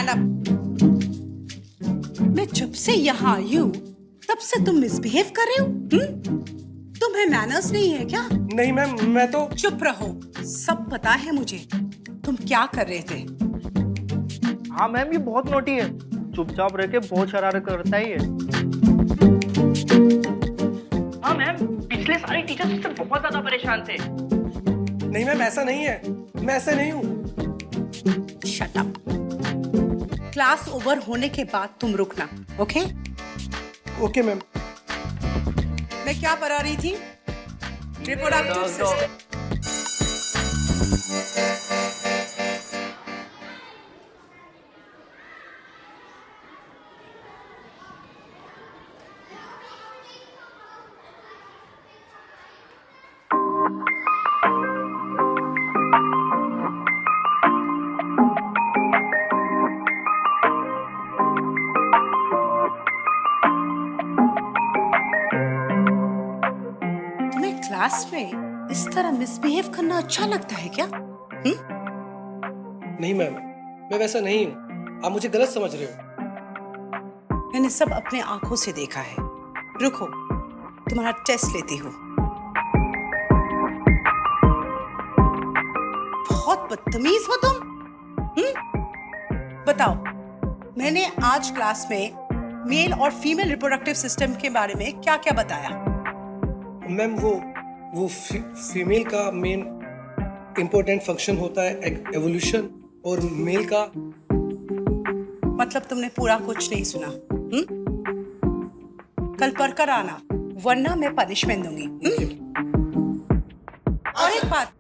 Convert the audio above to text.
Stand up. मैं जब से यहाँ आई हूँ तब से तुम मिसबिहेव कर रहे हो। तुम्हें मैनर्स नहीं है क्या? नहीं मैम, मैं तो। चुप रहो, सब पता है मुझे तुम क्या कर रहे थे। हाँ मैम, ये बहुत नोटी है, चुपचाप रह के बहुत शरारत करता ही है। हाँ मैम, पिछले सारे टीचर्स उससे बहुत ज्यादा परेशान थे। नहीं मैम, ऐसा नहीं है, मैं ऐसा नहीं हूँ। Shut up. क्लास ओवर होने के बाद तुम रुकना, ओके? Okay ma'am. मैं क्या पढ़ा रही थी? Reproductive system. क्लास में इस तरह मिसबिहेव करना अच्छा लगता है क्या? नहीं मैम, मैं वैसा नहीं हूँ, आप मुझे गलत समझ रहे हो। मैंने सब अपने आंखों से देखा है। रुको, तुम्हारा टेस्ट लेती हूँ। बहुत बदतमीज हो तुम। बताओ, मैंने आज क्लास में मेल और फीमेल रिप्रोडक्टिव सिस्टम के बारे में क्या क्या बताया? मैम वो फीमेल का मेन इंपॉर्टेंट फंक्शन होता है एवोल्यूशन, और मेल का। मतलब तुमने पूरा कुछ नहीं सुना? कल पढ़कर आना, वरना मैं पनिशमेंट दूंगी। और एक बात,